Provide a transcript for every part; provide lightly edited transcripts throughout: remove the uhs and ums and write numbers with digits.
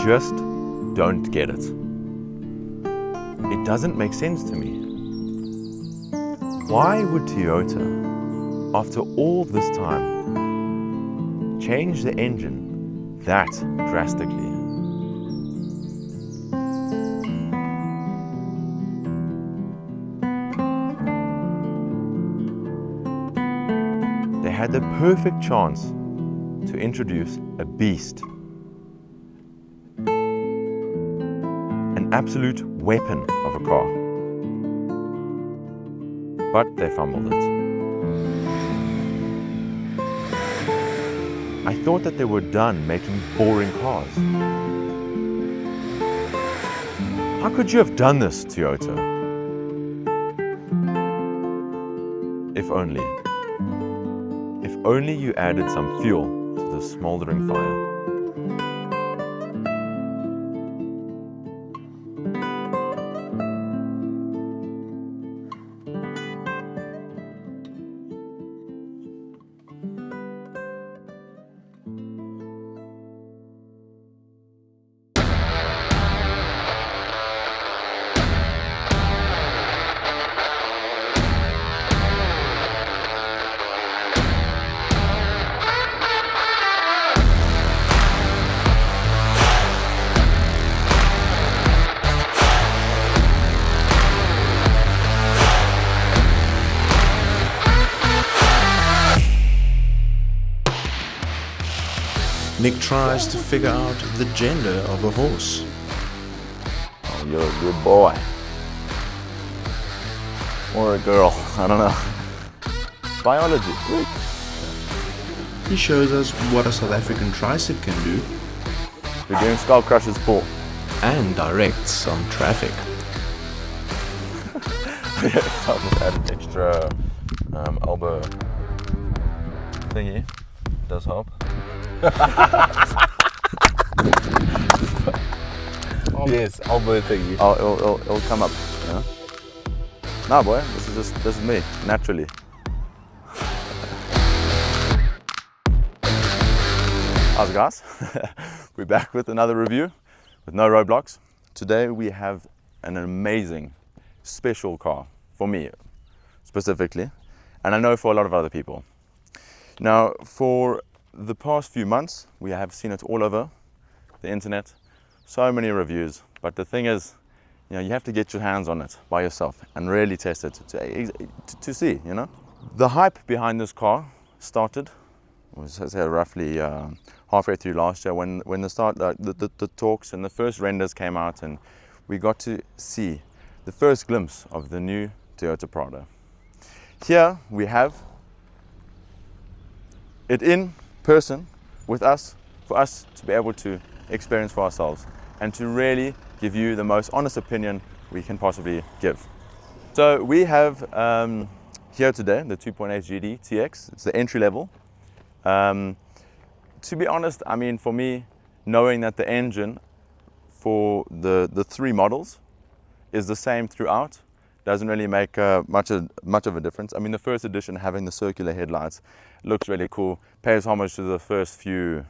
just don't get it. It doesn't make sense to me. Why would Toyota, after all this time, change the engine that drastically? They had the perfect chance to introduce a beast. An absolute weapon of a car. But they fumbled it. I thought that they were done making boring cars. How could you have done this, Toyota? If only. If only you added some fuel to the smoldering fire. Nick tries to figure out the gender of a horse. Oh, you're a good boy. Or a girl, I don't know. Biology. He shows us what a South African tricep can do. We're doing Skull Crusher's pull. And directs on traffic. I'll just add an extra elbow thingy. Does help. Yes, elbow thingy. It'll come up. You know? Nah, boy, this is me naturally. How's it, guys? We're back with another review with no roadblocks. Today we have an amazing, special car for me specifically, and I know for a lot of other people. Now, for the past few months, we have seen it all over the internet, so many reviews, but the thing is, you know, you have to get your hands on it by yourself and really test it to see, you know. The hype behind this car started, was roughly halfway through last year when the talks and the first renders came out, and we got to see the first glimpse of the new Toyota Prado. Here we have it in person with us, for us to be able to experience for ourselves and to really give you the most honest opinion we can possibly give. So we have here today the 2.8 GD TX. It's the entry level. To be honest, I mean, for me, knowing that the engine for the three models is the same throughout doesn't really make much of a difference. I mean, the first edition having the circular headlights looks really cool, pays homage to the first few,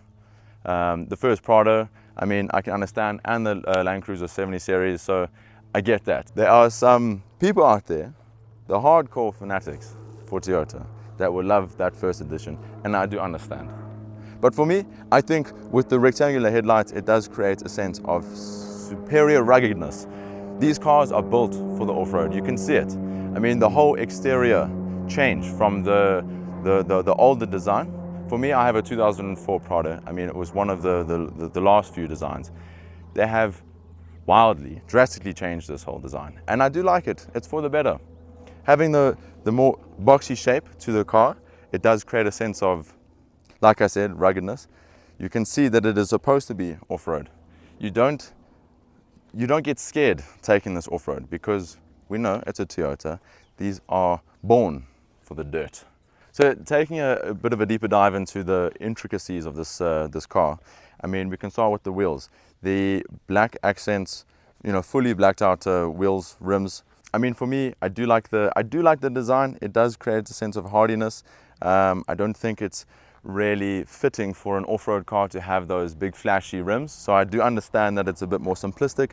the first Prado. I mean, I can understand, and the Land Cruiser 70 series, so I get that. There are some people out there, the hardcore fanatics for Toyota, that will love that first edition, and I do understand. But for me, I think with the rectangular headlights, it does create a sense of superior ruggedness. These cars are built for the off-road. You can see it. I mean, the whole exterior change from the older design. For me, I have a 2004 Prado. I mean, it was one of the last few designs. They have wildly, drastically changed this whole design. And I do like it. It's for the better. Having the more boxy shape to the car, it does create a sense of, like I said, ruggedness. You can see that it is supposed to be off-road. You don't get scared taking this off-road because we know it's a Toyota. These are born for the dirt. So taking a bit of a deeper dive into the intricacies of this car, I mean, we can start with the wheels. The black accents, you know, fully blacked out wheels, rims. I mean, for me, I do like the design. It does create a sense of hardiness. I don't think it's really fitting for an off-road car to have those big flashy rims. So I do understand that it's a bit more simplistic,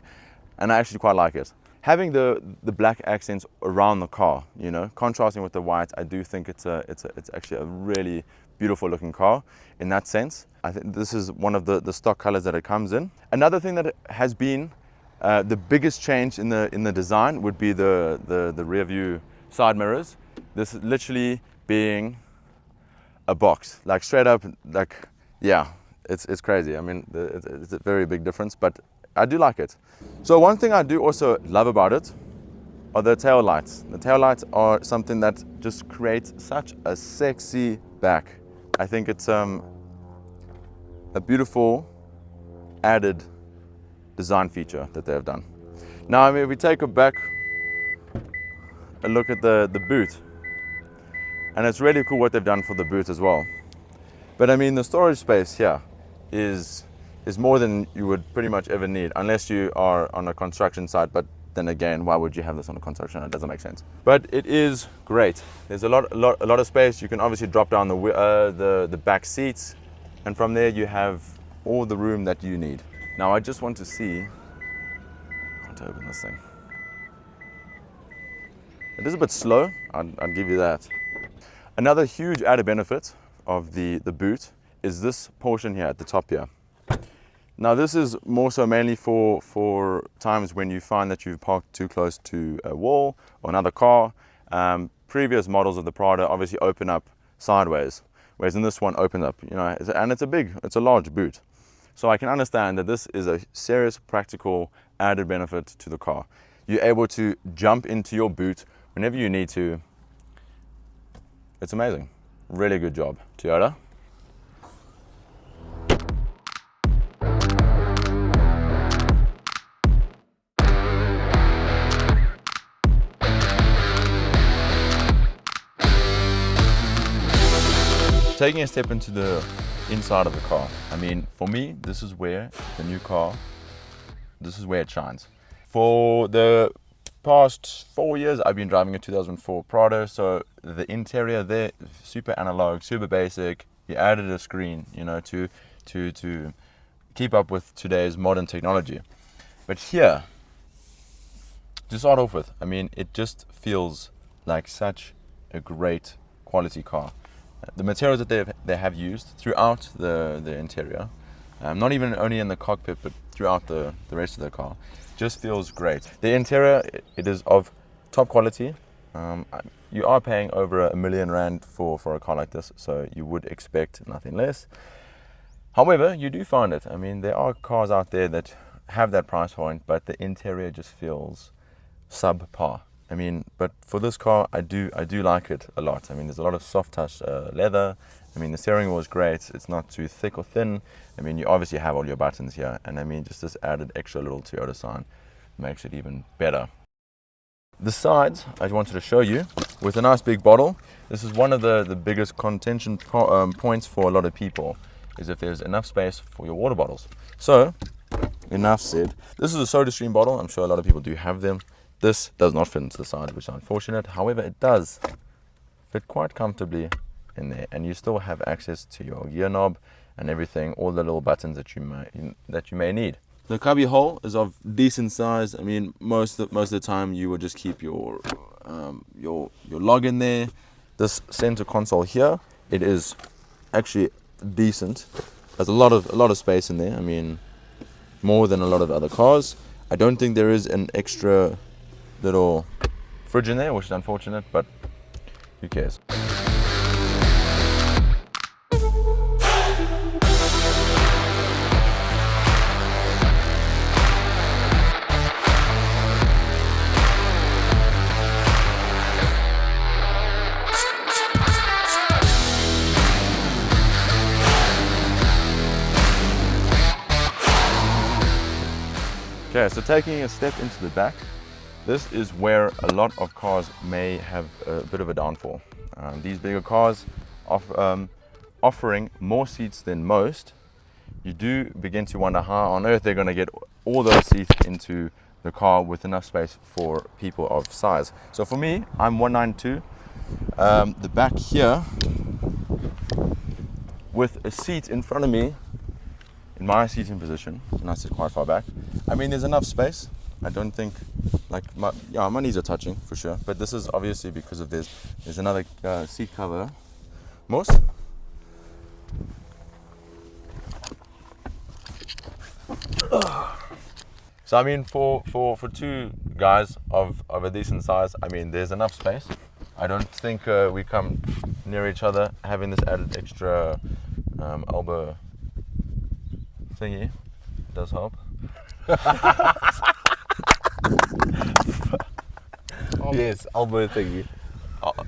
and I actually quite like it. Having the black accents around the car, you know, contrasting with the white, I do think it's actually a really beautiful looking car in that sense. I think this is one of the stock colors that it comes in. Another thing that has been the biggest change in the design would be the rear view side mirrors. This is literally being a box, like straight up, like, yeah, it's crazy. I mean, it's a very big difference, but I do like it. So one thing I do also love about it are the tail lights. The tail lights are something that just creates such a sexy back. I think it's a beautiful added design feature that they have done. Now, I mean, if we take a look at the boot, and it's really cool what they've done for the boot as well. But I mean, the storage space here is more than you would pretty much ever need, unless you are on a construction site. But then again, why would you have this on a construction site? It doesn't make sense. But it is great. There's a lot of space. You can obviously drop down the back seats, and from there you have all the room that you need. Now I just want to see, I want to open this thing. It is a bit slow, I'll give you that. Another huge added benefit of the boot is this portion here at the top here. Now this is more so mainly for times when you find that you've parked too close to a wall or another car. Previous models of the Prado obviously open up sideways, whereas in this one opens up, you know, and it's a large boot. So I can understand that this is a serious practical added benefit to the car. You're able to jump into your boot whenever you need to. It's amazing. Really good job, Toyota. Taking a step into the inside of the car. I mean, for me, this is where the new car, this is where it shines. For the past 4 years, I've been driving a 2004 Prado, so the interior there, super analog, super basic. You added a screen, you know, to keep up with today's modern technology. But here, to start off with, I mean, it just feels like such a great quality car. The materials that they have used throughout the interior, not even only in the cockpit, but throughout the rest of the car, just feels great. The interior, it is of top quality. You are paying over R1 million for a car like this, so you would expect nothing less. However, you do find it. I mean, there are cars out there that have that price point, but the interior just feels subpar. I mean, but for this car, I do like it a lot. I mean, there's a lot of soft touch leather. I mean, the steering wheel is great. It's not too thick or thin. I mean, you obviously have all your buttons here, and I mean, just this added extra little Toyota sign makes it even better. The sides, I wanted to show you with a nice big bottle. This is one of the biggest contention points for a lot of people, is if there's enough space for your water bottles. So, enough said. This is a SodaStream bottle. I'm sure a lot of people do have them. This does not fit into the side, which is unfortunate. However, it does fit quite comfortably in there, and you still have access to your gear knob and everything, all the little buttons that you may need. The cubby hole is of decent size. I mean, most of the time you will just keep your log in there. This center console here, it is actually decent. There's a lot of space in there. I mean, more than a lot of other cars. I don't think there is an extra little fridge in there, which is unfortunate, but who cares? Okay, so taking a step into the back, this is where a lot of cars may have a bit of a downfall. These bigger cars offering more seats than most, you do begin to wonder how on earth they're going to get all those seats into the car with enough space for people of size. So for me, I'm 192. The back here with a seat in front of me, in my seating position, and I sit quite far back. I mean, there's enough space. I don't think, like, my knees are touching for sure, but this is obviously because of there's another seat cover. Mos? So I mean, for two guys of a decent size, I mean, there's enough space. I don't think we come near each other. Having this added extra elbow thingy does help. Yes, elbow thingy.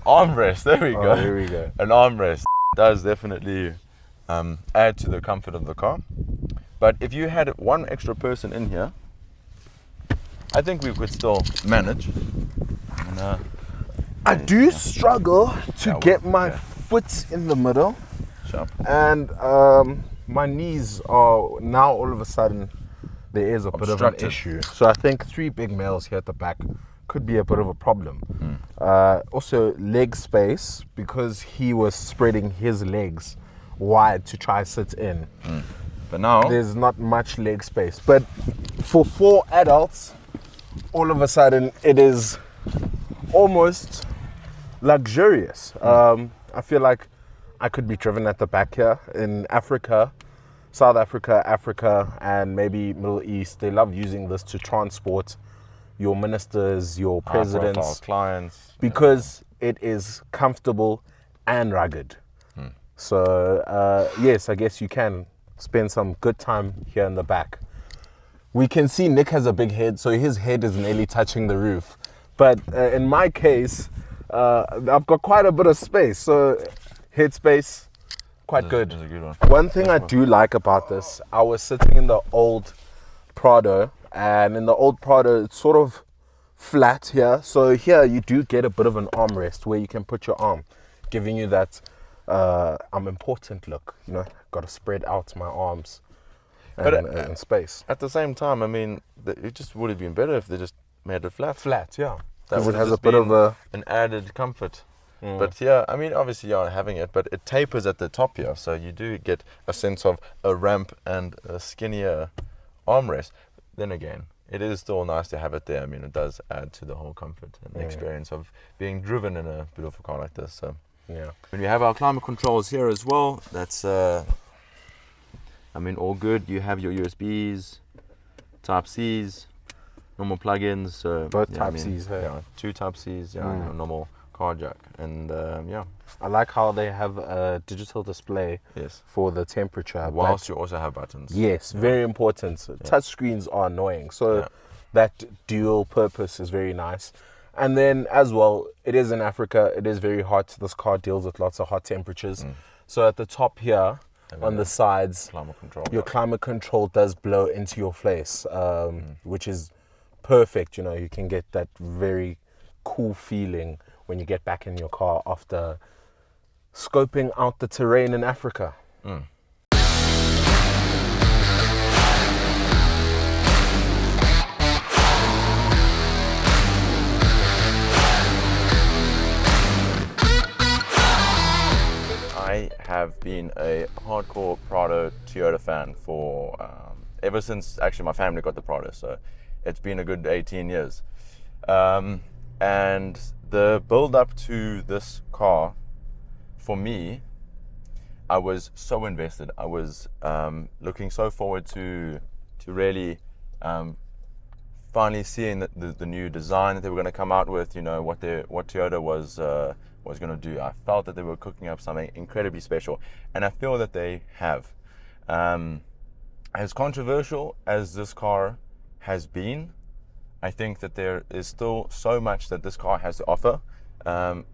Armrest, there we go. There we go. An armrest does definitely add to the comfort of the car. But if you had one extra person in here, I think we could still manage. And, I do struggle to get my foot in the middle. Sharp. And my knees are now all of a sudden, there is a bit of an issue. So I think 3 big males here at the back could be a bit of a problem. Also leg space, because he was spreading his legs wide to try sit in. But now There's not much leg space. But for 4 adults, all of a sudden it is almost luxurious. I feel like I could be driven at the back here. In Africa, South Africa, Africa, and maybe Middle East, they love using this to transport your ministers, your presidents, clients, because it is comfortable and rugged. So yes, I guess you can spend some good time here in the back. We can see Nick has a big head, so his head is nearly touching the roof. But in my case, I've got quite a bit of space, so head space, quite good. Is a good one. One thing I do like about this, I was sitting in the old Prado, and in the old Prado, it's sort of flat here. So here you do get a bit of an armrest where you can put your arm, giving you that I'm important look. You know, got to spread out my arms and space. At the same time, I mean, it just would have been better if they just made it flat. Flat, yeah. That Because would it have has a just bit of been a... an added comfort. But yeah, I mean, obviously you're having it, but it tapers at the top here, so you do get a sense of a ramp and a skinnier armrest. Then again, it is still nice to have it there. I mean, it does add to the whole comfort and the experience of being driven in a beautiful car like this. So Yeah. when we have our climate controls here as well, that's I mean, all good. You have your USBs, Type C's, normal plugins. So Both yeah, Type C's here. Yeah, 2 Type C's, yeah, normal car jack, and yeah. I like how they have a digital display Yes. for the temperature. Whilst you also have buttons. Yes, very important. Touch screens are annoying, so that dual purpose is very nice. And then as well, it is in Africa, it is very hot. This car deals with lots of hot temperatures. So at the top here, on the sides, Climate control. your climate control does blow into your face, which is perfect. You know, you can get that very cool feeling when you get back in your car after scoping out the terrain in Africa. I have been a hardcore Prado Toyota fan for ever since actually my family got the Prado, so it's been a good 18 years. And the build up to this car, for me, I was so invested. I was looking so forward to really finally seeing the new design that they were going to come out with. You know what Toyota was going to do. I felt that they were cooking up something incredibly special, and I feel that they have. As controversial as this car has been, I think that there is still so much that this car has to offer,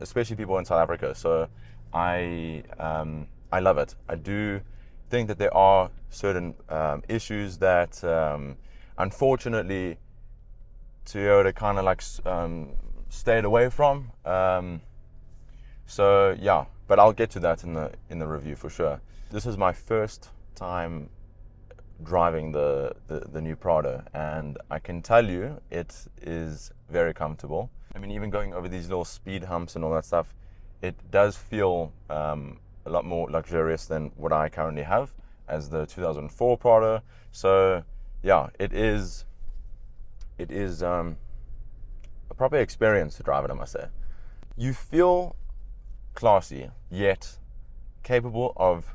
especially people in South Africa. So I love it. I do think that there are certain issues that unfortunately Toyota kind of like stayed away from. So yeah, but I'll get to that in the review for sure. This is my first time driving the new Prado, and I can tell you it is very comfortable. I mean, even going over these little speed humps and all that stuff, it does feel a lot more luxurious than what I currently have as the 2004 Prado. So yeah, it is a proper experience to drive it, I must say. You feel classy, yet capable of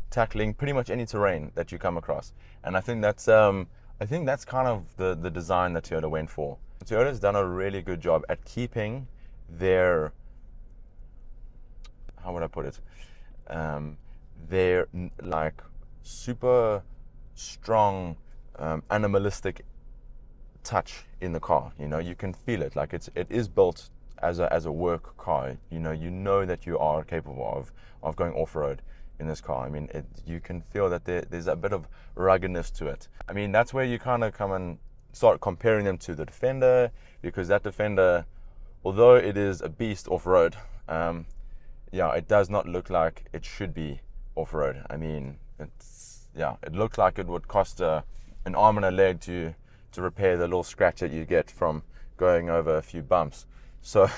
tackling pretty much any terrain that you come across. And I think that's kind of the design that Toyota went for. Toyota's done a really good job at keeping their, how would I put it, their like super strong animalistic touch in the car. You know, you can feel it. Like it is built as a work car. You know that you are capable of going off-road in this car. I mean, you can feel that there's a bit of ruggedness to it. I mean, that's where you kind of come and start comparing them to the Defender, because that Defender, although it is a beast off-road, yeah, it does not look like it should be off-road. I mean, it looks like it would cost an arm and a leg to repair the little scratch that you get from going over a few bumps. So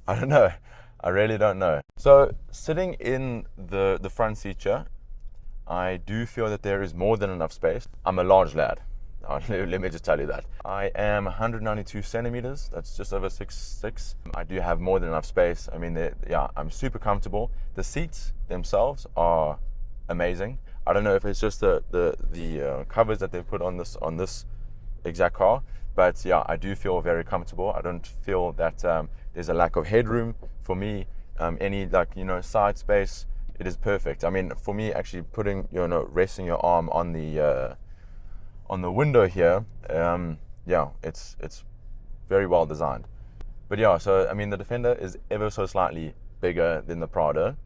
I don't know. I really don't know. So sitting in the front seat here, I do feel that there is more than enough space. I'm a large lad. Let me just tell you that. I am 192 centimeters. That's just over 6'6". I do have more than enough space. I mean, yeah, I'm super comfortable. The seats themselves are amazing. I don't know if it's just the covers that they've put on this exact car, but yeah, I do feel very comfortable. I don't feel that there's a lack of headroom for me. Any side space, it is perfect. I mean, for me, actually putting resting your arm on the window here, yeah, it's very well designed. But yeah, so I mean, the Defender is ever so slightly bigger than the Prado.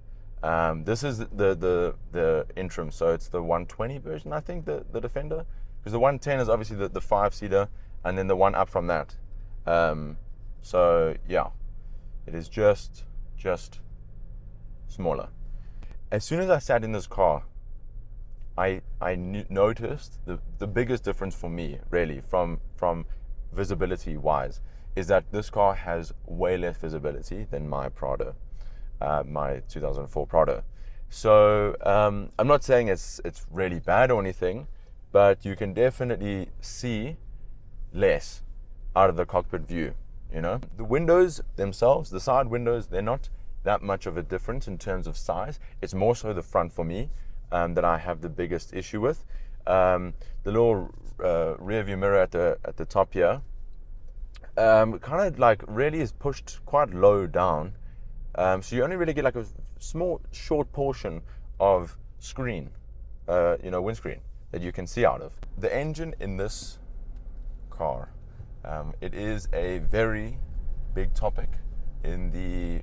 This is the interim, so it's the 120 version, I think, the Defender, because the 110 is obviously the 5-seater, and then the one up from that. So yeah, it is just smaller. As soon as I sat in this car, I noticed the biggest difference for me, really, from visibility wise, is that this car has way less visibility than my Prado, my 2004 Prado. So I'm not saying it's really bad or anything, but you can definitely see less out of the cockpit view. The windows themselves, the side windows, they're not that much of a difference in terms of size. It's more so the front for me that I have the biggest issue with. The little rear view mirror at the top here kind of like really is pushed quite low down, so you only really get like a small short portion of screen, windscreen that you can see out of. The engine in this car, it is a very big topic in the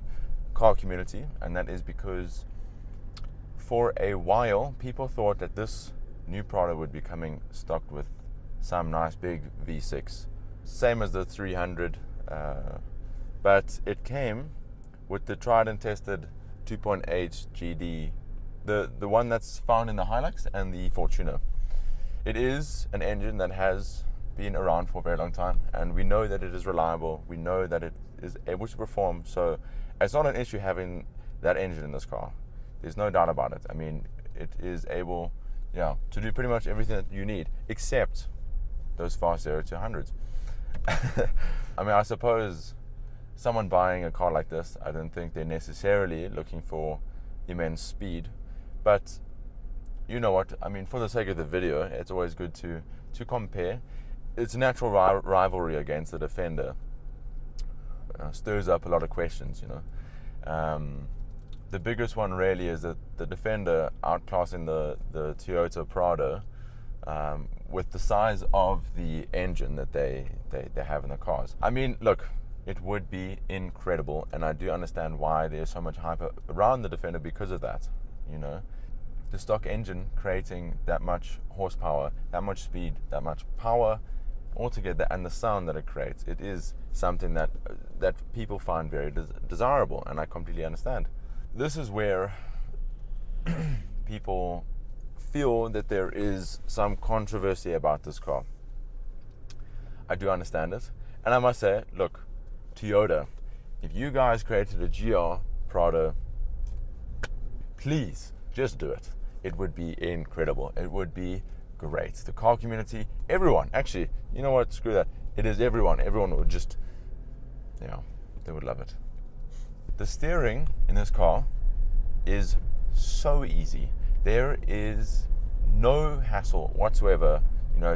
car community, and that is because for a while people thought that this new Prado would be coming stocked with some nice big V6, same as the 300, but it came with the tried and tested 2.8 GD, the one that's found in the Hilux and the Fortuner. It is an engine that has been around for a very long time, and we know that it is reliable. We know that it is able to perform, so it's not an issue having that engine in this car. There's no doubt about it. I mean, it is able, to do pretty much everything that you need, except those fast 0 to 100s. I mean, I suppose someone buying a car like this, I don't think they're necessarily looking for immense speed, but you know what, I mean, for the sake of the video, it's always good to compare. It's a natural rivalry against the Defender. Stirs up a lot of questions, The biggest one really is that the Defender outclassing the Toyota Prado with the size of the engine that they have in the cars. I mean, look, it would be incredible, and I do understand why there's so much hype around the Defender because of that. The stock engine creating that much horsepower, that much speed, that much power altogether, and the sound that it creates, it is something that people find very desirable, and I completely understand. This is where people feel that there is some controversy about this car. I do understand it, and I must say, look, Toyota, if you guys created a GR Prado, please just do it. It would be incredible. It would be great. The car community, everyone, actually, you know what, screw that. It is everyone. Everyone would just, they would love it. The steering in this car is so easy. There is no hassle whatsoever,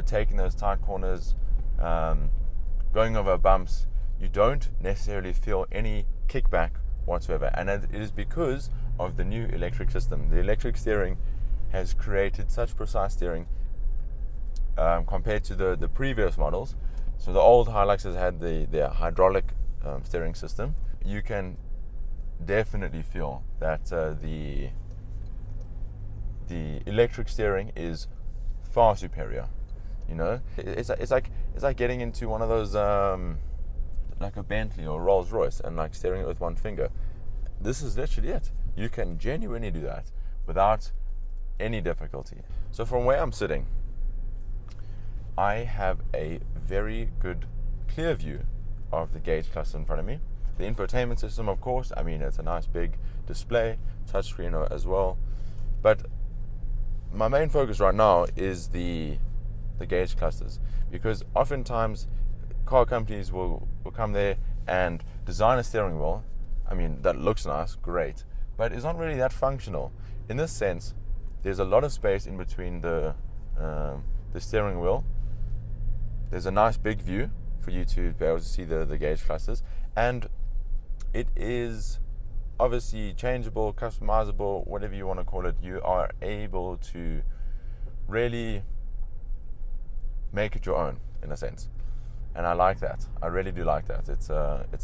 taking those tight corners, going over bumps. You don't necessarily feel any kickback whatsoever, and it is because of the new electric system. The electric steering has created such precise steering compared to the previous models. So the old Hiluxes had their hydraulic steering system. You can definitely feel that the electric steering is far superior. It's like getting into one of those like a Bentley or Rolls Royce and like steering it with one finger. This is literally it. You can genuinely do that without any difficulty. So from where I'm sitting, I have a very good clear view of the gauge cluster in front of me. The infotainment system, of course, it's a nice big display, touchscreen as well. But my main focus right now is the gauge clusters, because oftentimes car companies will come there and design a steering wheel. That looks nice, great, but it's not really that functional. In this sense, there's a lot of space in between the steering wheel. There's a nice big view for you to be able to see the gauge clusters, and it is obviously changeable, customizable, whatever you want to call it. You are able to really make it your own, in a sense, and I like that. I really do like that. It's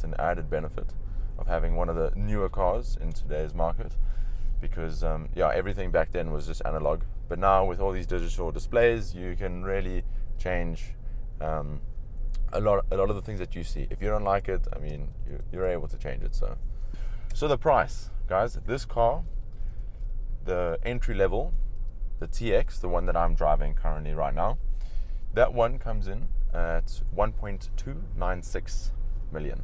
an added benefit of having one of the newer cars in today's market, because everything back then was just analog, but now with all these digital displays, you can really change a lot of the things that you see. If you don't like it, you're able to change it. So the price, guys, this car, the entry level, the TX, the one that I'm driving currently right now, that one comes in at 1.296 million.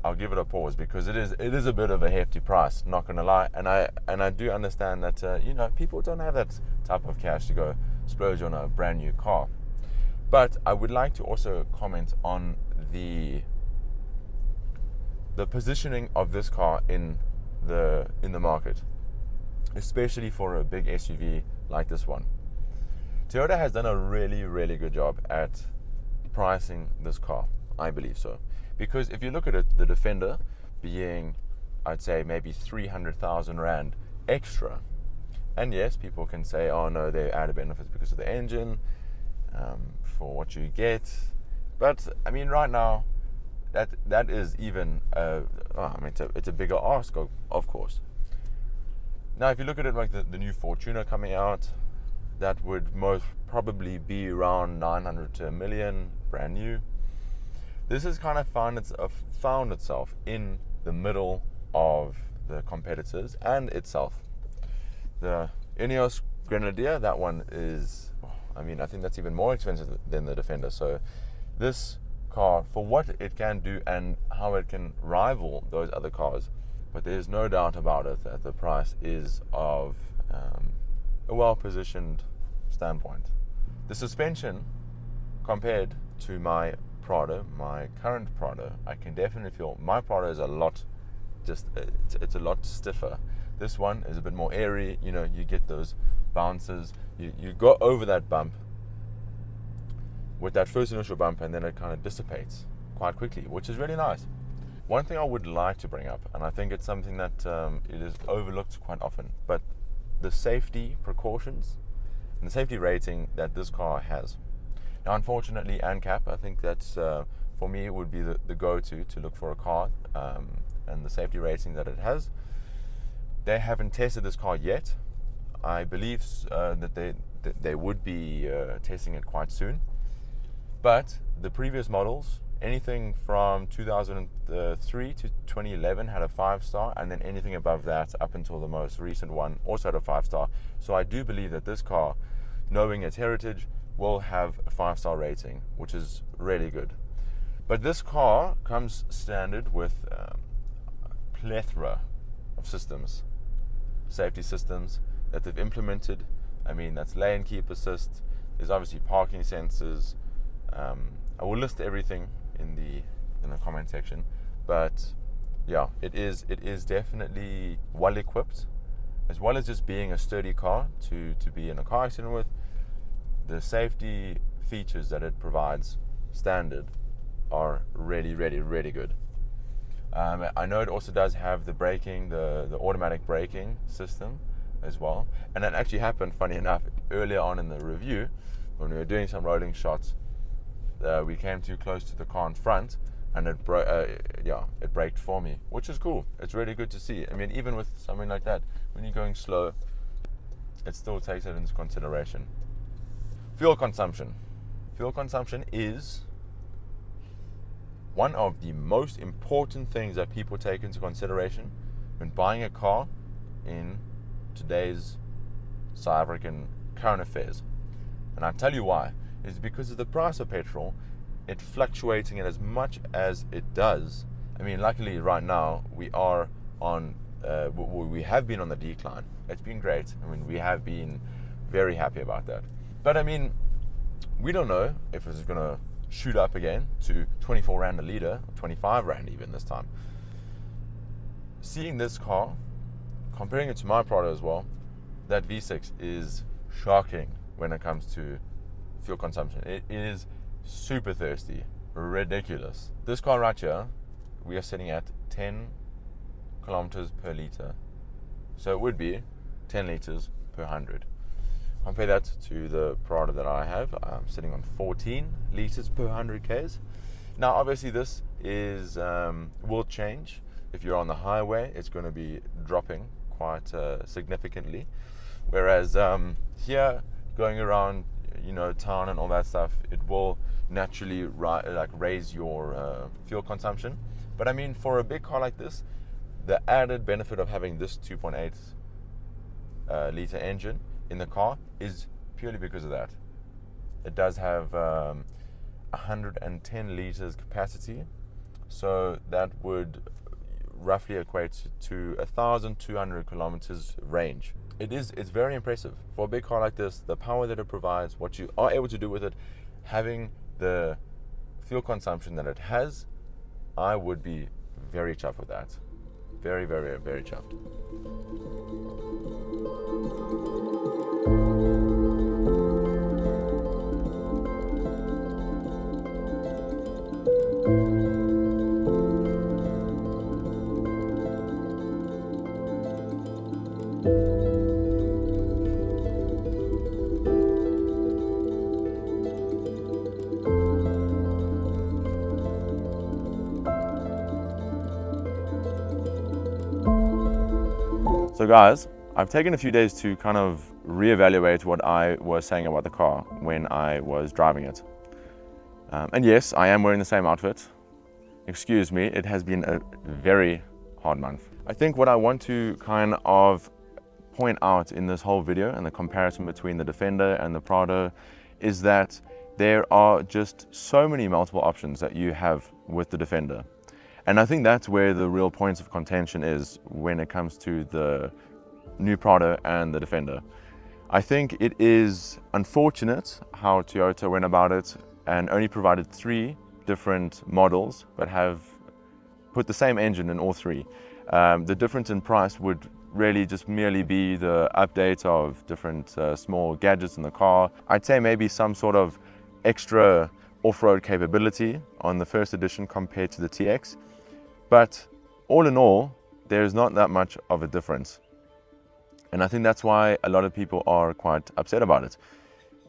I'll give it a pause because it is a bit of a hefty price, not gonna lie, and I do understand that people don't have that type of cash to go splurge on a brand new car. But I would like to also comment on the positioning of this car in the market, especially for a big SUV like this one. Toyota has done a really, really good job at pricing this car, I believe so. Because if you look at it, the Defender being, I'd say, maybe 300,000 Rand extra. And yes, people can say, oh no, they added benefits because of the engine, for what you get. But right now, that is even, it's a bigger ask, of course. Now, if you look at it like the new Fortuner coming out, that would most probably be around 900 to 1 million, brand new. This has kind of found itself in the middle of the competitors and itself. The Ineos Grenadier, that one is, I think that's even more expensive than the Defender. So this car, for what it can do and how it can rival those other cars, but there's no doubt about it that the price is of a well-positioned standpoint. The suspension, compared to my Prado, my current Prado, I can definitely feel my Prado is it's a lot stiffer. This one is a bit more airy. You get those bounces. You go over that bump with that first initial bump, and then it kind of dissipates quite quickly, which is really nice. One thing I would like to bring up, and I think it's something that it is overlooked quite often, but the safety precautions and the safety rating that this car has. Now, unfortunately, ANCAP, I think that's, for me, it would be the go-to to look for a car, and the safety rating that it has. They haven't tested this car yet. I believe that they would be testing it quite soon. But the previous models, anything from 2003 to 2011 had a 5-star, and then anything above that up until the most recent one also had a 5-star. So I do believe that this car, knowing its heritage, will have a 5-star rating, which is really good. But this car comes standard with a plethora of systems, safety systems that they've implemented. I mean, that's lane keep assist. There's obviously parking sensors. I will list everything in the comment section, but yeah, it is definitely well equipped, as well as just being a sturdy car to be in a car accident with. The safety features that it provides standard are really good. I know it also does have the braking, the automatic braking system as well, and that actually happened, funny enough, earlier on in the review when we were doing some rolling shots. We came too close to the car in front, and it braked for me, which is cool. It's really good to see. I mean, even with something like that, when you're going slow, it still takes it into consideration. Fuel consumption. Fuel consumption is one of the most important things that people take into consideration when buying a car in today's South African current affairs. And I'll tell you why. It's because of the price of petrol, it fluctuating as much as it does. I mean, luckily right now we are on, we have been on the decline. It's been great. I mean, we have been very happy about that. But I mean, we don't know if it's going to shoot up again to 24 Rand a litre, 25 Rand even this time. Seeing this car, comparing it to my Prado as well, that V6 is shocking when it comes to fuel consumption. It is super thirsty, ridiculous. This car right here, we are sitting at 10 kilometers per litre. So it would be 10 litres per 100. Compare that to the Prado that I have. I'm sitting on 14 litres per 100 Ks. Now, obviously, this is will change. If you're on the highway, it's going to be dropping quite significantly. Whereas here, going around, town and all that stuff, it will naturally raise your fuel consumption. But I mean, for a big car like this, the added benefit of having this 2.8 litre engine in the car is purely because of that. It does have 110 litres capacity, so that would roughly equate to 1,200 kilometers range. It's very impressive for a big car like this. The power that it provides, what you are able to do with it, having the fuel consumption that it has, I would be very chuffed with that. Very chuffed. So guys, I've taken a few days to kind of reevaluate what I was saying about the car when I was driving it. And yes, I am wearing the same outfit. Excuse me, it has been a very hard month. I think what I want to kind of point out in this whole video and the comparison between the Defender and the Prado is that there are just so many multiple options that you have with the Defender. And I think that's where the real points of contention is when it comes to the new Prado and the Defender. I think it is unfortunate how Toyota went about it and only provided 3 different models, but have put the same engine in all 3. The difference in price would really just merely be the update of different small gadgets in the car. I'd say maybe some sort of extra off-road capability on the first edition compared to the TX. But all in all, there's not that much of a difference. And I think that's why a lot of people are quite upset about it.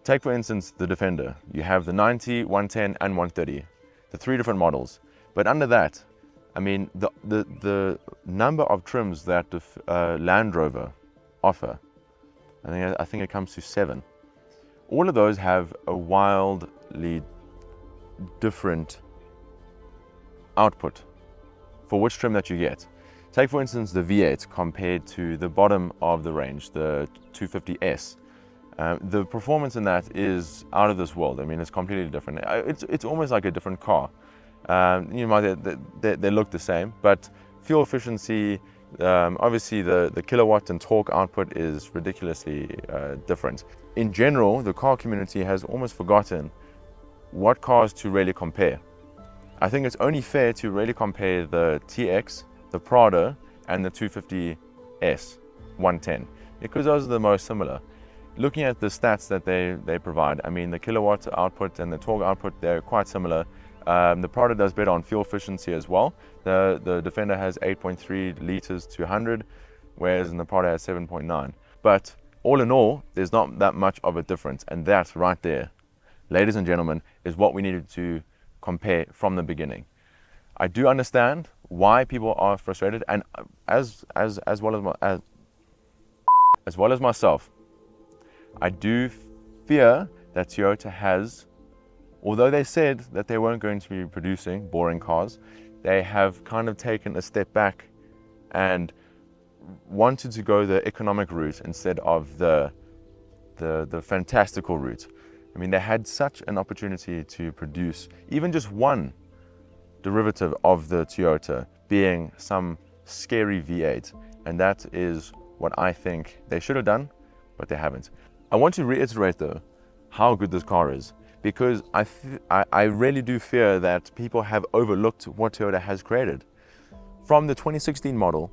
Take, for instance, the Defender. You have the 90, 110, and 130, the 3 different models. But under that, I mean, the number of trims that the Land Rover offer, I think it comes to 7. All of those have a wildly different output for which trim that you get. Take for instance the V8 compared to the bottom of the range, the 250S. The performance in that is out of this world. I mean, it's completely different. It's almost like a different car. They look the same, but fuel efficiency, Obviously, the kilowatt and torque output is ridiculously different. In general, the car community has almost forgotten what cars to really compare. I think it's only fair to really compare the TX, the Prado, and the 250S 110, because those are the most similar. Looking at the stats that they provide, I mean, the kilowatt output and the torque output, they're quite similar. The Prado does better on fuel efficiency as well. The Defender has 8.3 liters to 100, whereas the Prado has 7.9. But all in all, there's not that much of a difference, and that right there, ladies and gentlemen, is what we needed to compare from the beginning. I do understand why people are frustrated, and as well as myself, I do fear that Toyota has, although they said that they weren't going to be producing boring cars, they have kind of taken a step back and wanted to go the economic route instead of the fantastical route. I mean, they had such an opportunity to produce even just one derivative of the Toyota, being some scary V8, and that is what I think they should have done, but they haven't. I want to reiterate though how good this car is, because I really do fear that people have overlooked what Toyota has created. From the 2016 model,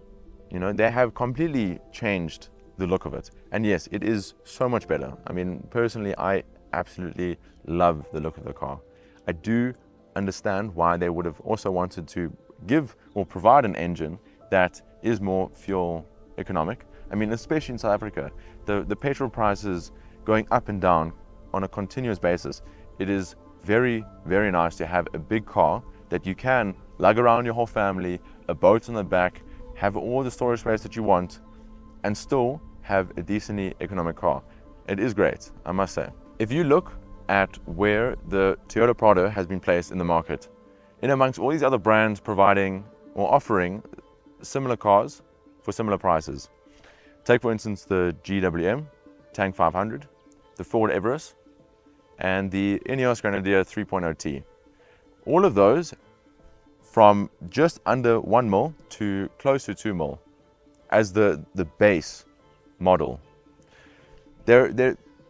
you know, they have completely changed the look of it, and yes, it is so much better. I mean, personally, I absolutely love the look of the car. I do understand why they would have also wanted to give or provide an engine that is more fuel economic. I mean, especially in South Africa, the petrol prices going up and down on a continuous basis. It is very, very nice to have a big car that you can lug around your whole family, a boat on the back, have all the storage space that you want, and still have a decently economic car. It is great, I must say. If you look at where the Toyota Prado has been placed in the market, in amongst all these other brands providing or offering similar cars for similar prices. Take for instance the GWM Tank 500, the Ford Everest, and the Ineos Grenadier 3.0T. All of those from just under 1 mil to close to 2 mil as the base model. There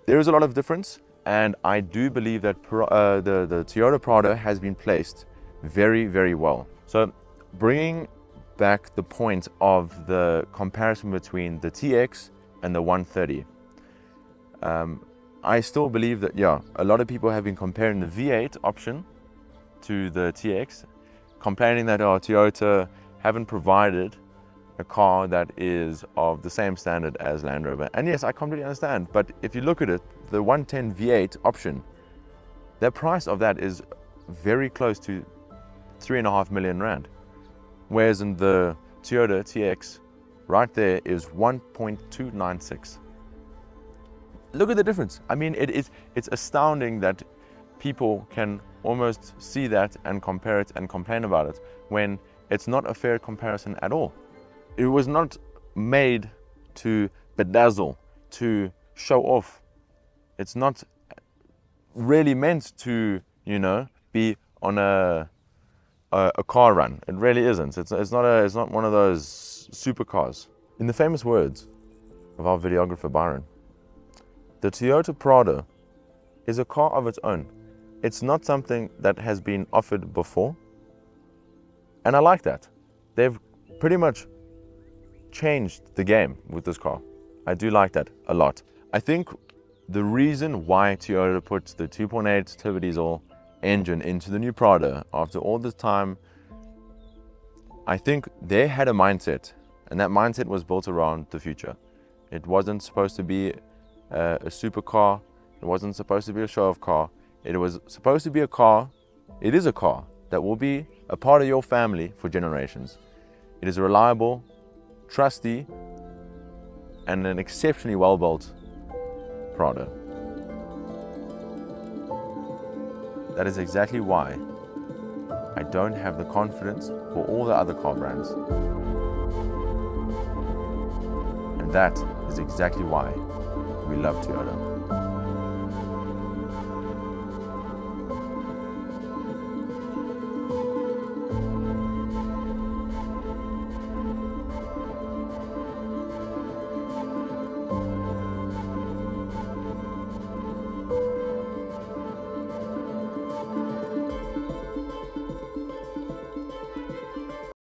is a lot of difference, and I do believe that the Toyota Prado has been placed very, very well. So bringing back the point of the comparison between the TX and the 130, I still believe that, yeah, a lot of people have been comparing the V8 option to the TX, complaining that Toyota haven't provided a car that is of the same standard as Land Rover. And yes, I completely understand, but if you look at it, the 110 V8 option, the price of that is very close to 3.5 million rand. Whereas in the Toyota TX, right there is 1.296. Look at the difference. I mean, it's astounding that people can almost see that and compare it and complain about it when it's not a fair comparison at all. It was not made to bedazzle, to show off. It's not really meant to, you know, be on a car run. It really isn't. It's not one of those supercars. In the famous words of our videographer Byron, the Toyota Prado is a car of its own. It's not something that has been offered before, and I like that. They've pretty much changed the game with this car. I do like that a lot. I think the reason why Toyota put the 2.8 turbo diesel engine into the new Prado after all this time, I think they had a mindset, and that mindset was built around the future. It wasn't supposed to be a supercar. It wasn't supposed to be a show-off car. It was supposed to be a car. It is a car that will be a part of your family for generations. It is a reliable, trusty, and an exceptionally well-built Prado. That is exactly why I don't have the confidence for all the other car brands. And that is exactly why we love Toyota.